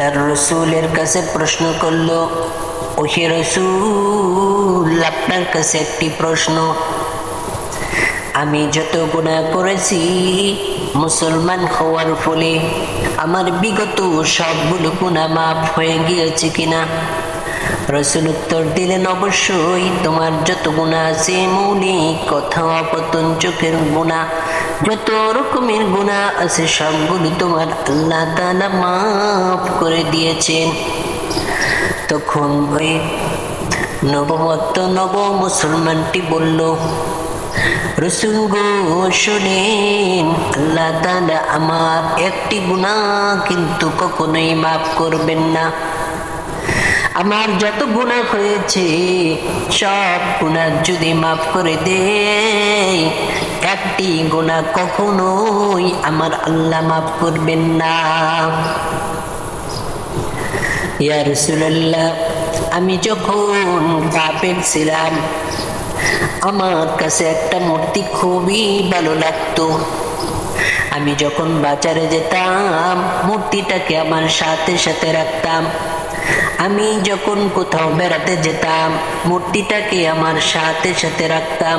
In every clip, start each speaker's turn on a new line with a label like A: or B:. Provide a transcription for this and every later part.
A: আল্লাহর রসুলের কাছে প্রশ্ন করলো, ওহে রসুল, আপনার কাছে একটি প্রশ্ন। আমি যত গুনাহ করেছি মুসলমান হওয়ার ফলে আমার বিগত সবগুলো গুনাহ মাফ হয়ে গিয়েছে কিনা? রসুল উত্তর দিলেন, অবশ্যই তোমার যত গুনাহ আছে, মৌলিক কথা, অপতন, চোখের গুনাহ, যত রকমের গুনাহ আছে সবগুলো তোমার আল্লাহ তাআলা মাফ করে দিয়েছেন। তখন ওই নব মুসলমানটি বলল, রসুল গো শোনেন, আল্লাহ তাআলা আমার একটি গুনাহ কিন্তু কখনোই মাফ করবেন না। আমার যত গুনাহ হয়েছে সব গুনাহ যদি মাফ করে দেয়, একটি গুনাহ কখনোই আমার আল্লাহ মাফ করবেন না। ইয়া রাসূলুল্লাহ, আমি যখন কাফের ছিলাম আমার কাছে একটা মূর্তি খুবই ভালো লাগতো। আমি যখন বাজারে যেতাম মূর্তিটাকে আমার সাথে সাথে রাখতাম। আমি যখন কোথাও বেড়াতে যেতাম মূর্তিটাকে আমার সাথে সাথে রাখতাম।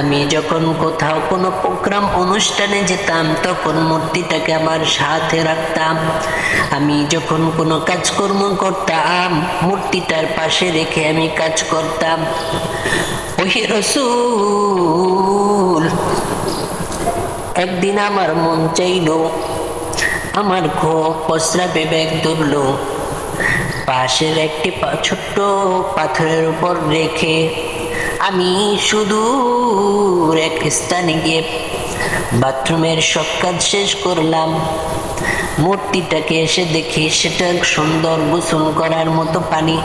A: আমি যখন কোথাও কোনো প্রোগ্রাম অনুষ্ঠানে যেতাম তখন মূর্তিটাকে আমার সাথে রাখতাম। আমি যখন কোনো কাজকর্ম করতাম মূর্তিটার পাশে রেখে আমি কাজ করতাম। ওহে রাসূল, একদিন আমার মন চাইলো, আমার প্রস্রাবে ব্যাগ ধরলো, পাশের একটি ছোট্ট পাথরের উপর রেখে আমি সুদূর এক স্থানে গিয়ে বাথরুমের সব কাজ শেষ করলাম। মূর্তিটাকে এসে দেখি সেটা সুন্দর গোসল করার মতো পানি।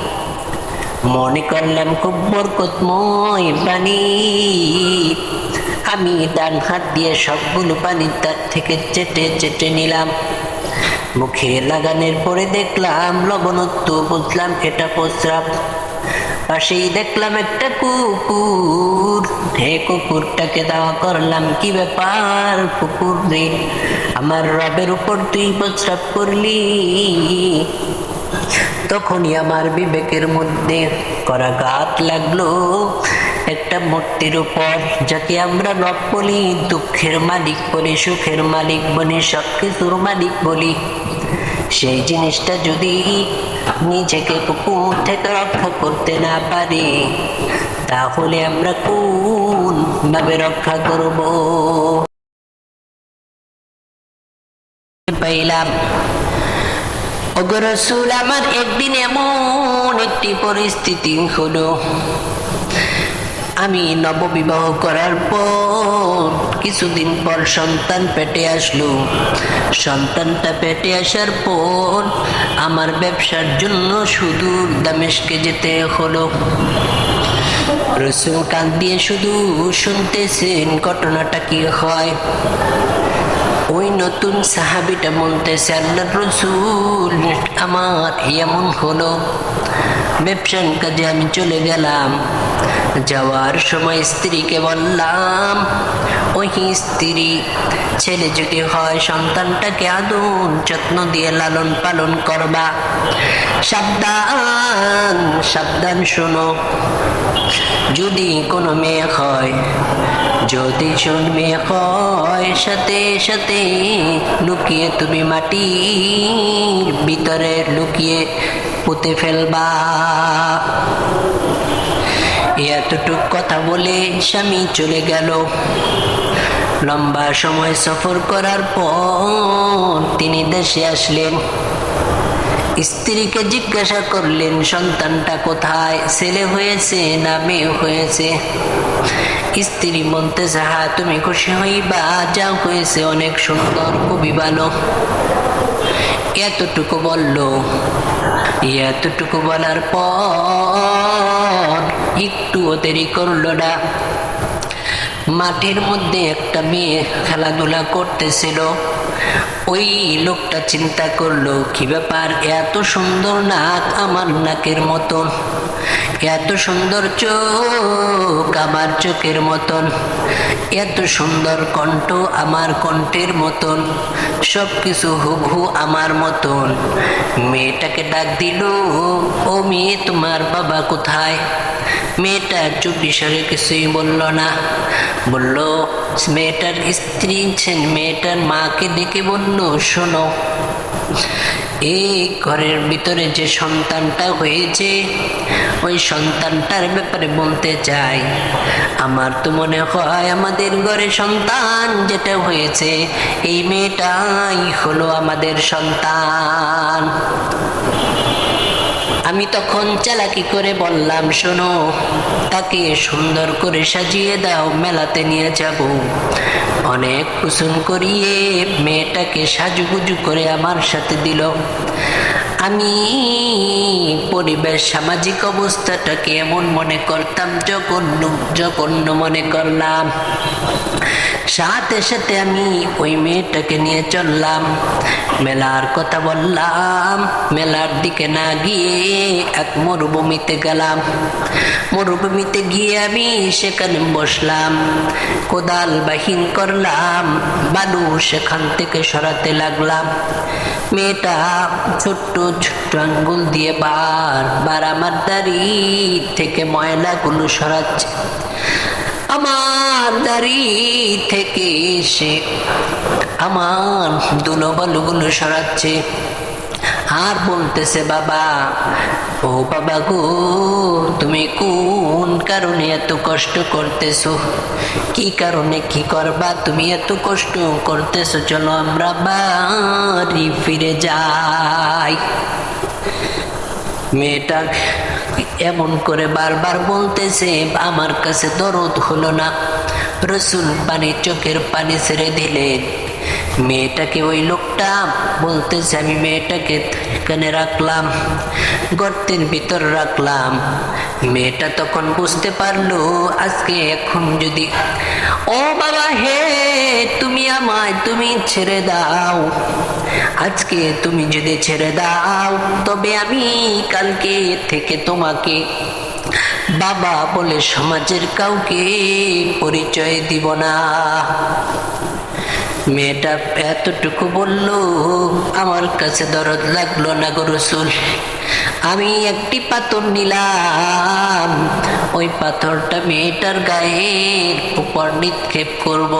A: মনে করলাম খুব বরকতময় পানি। আমি ডান হাত দিয়ে সবগুলো পানি তার থেকে চেটে চেটে নিলাম। মুখে লাগানোর পরে দেখলাম লবণাক্ত, বুঝলাম এটা প্রস্রাব। পাশেই দেখলাম একটা কুকুর। হে কুকুরটাকে দাওয়া করলাম, কি ব্যাপার কুকুর রে, আমার রবের উপর তুই প্রস্রাব করলি? তখনই আমার বিবেকের মধ্যে করাঘাত লাগলো একটা মূর্তির উপর, যাকে আমরা রব বলি, দুঃখের মালিক বলি, সুখের মালিক বলি, সবকিছুর মালিক বলি। সেই জিনিসটা যদি নিজেকে কুকুর থেকে রক্ষা করতে না পারি তাহলে আমরা কোন ভাবে রক্ষা করব? পাইলাম, ওগো রাসূল, আমার একদিন এমন একটি পরিস্থিতি হলো, আমি নববিবাহ করার পর কিছুদিন পর সন্তান পেটে আসলো। সন্তানটা পেটে আসার পর আমার ব্যবসার জন্য সুদূর দামেস্কে যেতে হলো। রাসূল কান দিয়ে শুধু শুনতেছেন ঘটনাটা কি হয়। ওই নতুন সাহাবীটা বলতেছে, আল্লাহর রাসূল, আমার এমন হলো, ব্যবসার কাজে আমি চলে গেলাম। যাওয়ার সময় স্ত্রীকে বললাম, ওই স্ত্রী, ছেলে যদি হয় সন্তানটাকে আদর যত্ন দিয়ে লালন পালন করবা। সাবধান সাবধান শোনো, যদি কোনো মেয়ে হয়, যদি মেয়ে হয়, সাথে সাথে লুকিয়ে তুমি মাটির ভিতরে লুকিয়ে পুঁতে ফেলবা। এতটুক কথা বলে স্বামী চলে গেল। লম্বা সময় সফর করার পর তিনি দেশে আসলেন। স্ত্রীকে জিজ্ঞাসা করলেন, সন্তানটা কোথায়, ছেলে হয়েছে না মেয়ে হয়েছে? স্ত্রী বলতেছে, হ্যাঁ তুমি খুশি হইবা, যা হয়েছে অনেক সুন্দর, খুবই ভালো। এতটুকু বললো। এতটুকু বলার পর একটু দেরি করলো না। মাঠের মধ্যে একটা মেয়ে খেলাধুলা করতেছিল। ওই লোকটা চিন্তা করলো, কি ব্যাপার, এত সুন্দর নাক আমার নাকের মতন, এত সুন্দর চোখ আমার চোখের মতন, এত সুন্দর কণ্ঠ আমার কণ্ঠের মতন, সবকিছু হুবহু আমার মতন। মেয়েটাকে ডাক দিল, ও মেয়ে, তোমার বাবা কোথায়? মেয়েটা চুপি সরে কিছুই বলল না। বলল, মেয়েটার স্ত্রী, মেয়েটার মাকে ডেকে বলল, শোনো, এই ঘরের ভিতরে যে সন্তানটা হয়েছে, ওই সন্তানটার ব্যাপারে বলতে চাই। আমার তো মনে হয় আমাদের ঘরে সন্তান যেটা হয়েছে, এই মেয়েটাই হলো আমাদের সন্তান। আমি তখন চালাকি করে বললাম, শোনো, তাকে সুন্দর করে সাজিয়ে দাও, মেলাতে নিয়ে যাব। অনেক কুসুম করিয়ে মেয়েটাকে সাজুগুজু করে আমার সাথে দিল। আমি পরিবেশ সামাজিক অবস্থাটাকে এমন মনে করতাম, জঘন্য জঘন্য মনে করলাম। সাথে সাথে আমি ওই মেয়েটাকে নিয়ে চললাম, মেলার কথা বললাম। মেলার দিকে না গিয়ে এক মরুভূমিতে গেলাম। মরুভূমিতে গিয়ে আমি সেখানে বসলাম, কোদাল বাহিন করলাম, বালু সেখান থেকে সরাতে লাগলাম। মেয়েটা ছোট্ট ছোট্ট আঙ্গুল দিয়ে বার আমার দাড়ি থেকে ময়লাগুলো সরাচ্ছে, আমার দাড়ি থেকে এসে আমার ধুলোবালুগুলো সরাচ্ছে, আর বলতেছে, বাবা, ও বাবা গো, তুমি কোন কারণে এত কষ্ট করতেছো? কি কারণে কি করবা? তুমি এত কষ্ট করতেছো, চলো আমরা বাড়ি ফিরে যাই। মেয়েটা এমন করে বারবার বলতেছে, আমার কাছে দরদ হলো না। রসুল চোখের পানি ছেড়ে দিলেন। মেয়েটাকে, ওই লোকটা বলতেছে, আমি মেয়েটাকে এখানে রাখলাম, গর্তের ভিতর রাখলাম। মেয়েটা তখন বুঝতে পারলো, আজকে এখন যদি, ও বাবা হে, তুমি ছেড়ে দাও, আজকে তুমি যদি ছেড়ে দাও, তবে আমি কালকে থেকে তোমাকে বাবা বলে সমাজের কাউকে পরিচয় দিব না। মেয়েটা এতটুকু বলল, আমার কাছে দরদ লাগলো না গো রাসূল। আমি একটি পাথর নিলাম, ওই পাথরটা মেয়েটার গায়ের উপর নিক্ষেপ করব।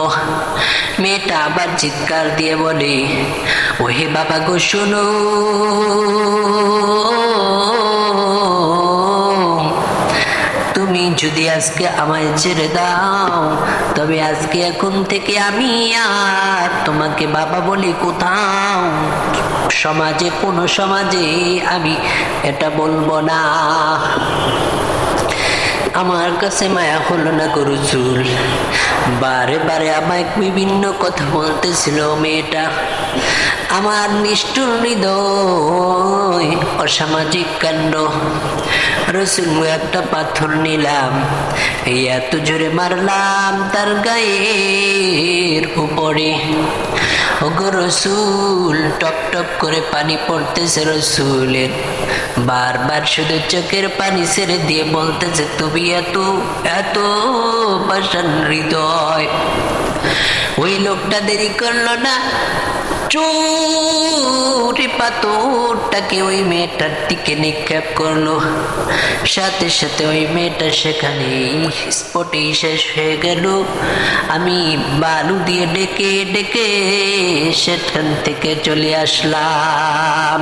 A: মেয়েটা আবার চিৎকার দিয়ে বলে, ওহে বাবা গো, শোনো, তুমি যদি আজকে আমায় ছেড়ে দাও, তবে আজকে এখন থেকে আমি আর তোমাকে বাবা বলে কোথাও সমাজে, কোনো সমাজে আমি এটা বলবো না। আমার কাছে মায়া হলো না গো রাসূল। বারে বারে আমায় বিভিন্ন কথা বলতেছিল মেয়েটা। আমার নিষ্ঠুর হৃদয়, অসামাজিক কাণ্ড। রাসূল, একটা পাথর নিলাম, এই এত জোরে মারলাম তার গায়ের উপরে। ওগো রাসূল, টপ টপ করে পানি পড়তেছে রাসূলের। বারবার শুধু চোখের পানি ছেড়ে দিয়ে বলতেছে, তুমি এত এত পাষাণ হৃদয়। ওই লোকটা দেরি করলো না, চোরে পাথরটাকে ওই মেয়েটার দিকে নিক্ষেপ করলো। সাথে সাথে ওই মেয়েটা সেখানে স্পটেই শেষ হয়ে গেল। আমি বালু দিয়ে ডেকে ডেকে সেখান থেকে চলে আসলাম।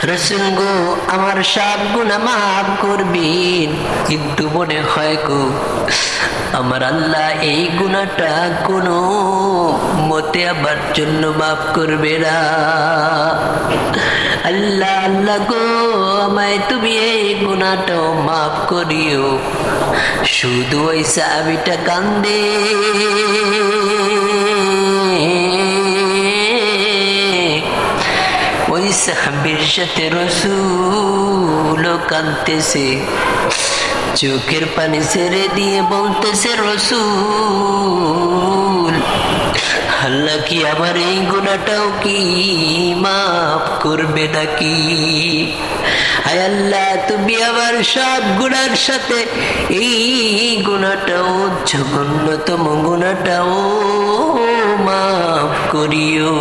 A: রাসূল গো, আমার সব গুনাহ মাফ করবেন, কিন্তু মনে হয় গো, আমার আল্লাহ এই গুনাহটা কোনো মতে আমার জন্য মাফ করবে না। আল্লাহ আল্লাহ গো, আমায় তুমি এই গুনাহটাও মাফ করিও। শুধু ওই সাহাবীটা কান্দে, ওই সাহাবীর সাথে রাসূল কাঁদতেছে, চোখের পানি ছেড়ে দিয়ে বলতেছে, রাসূল, আল্লাহ কি আমার এই গুনাহটাও কি মাফ করবে নাকি? হায় আল্লাহ, তুমি আমার সব গুনার সাথে এই গুনাহটাও, জঘন্যতম গুনাহটাও মাফ করিও।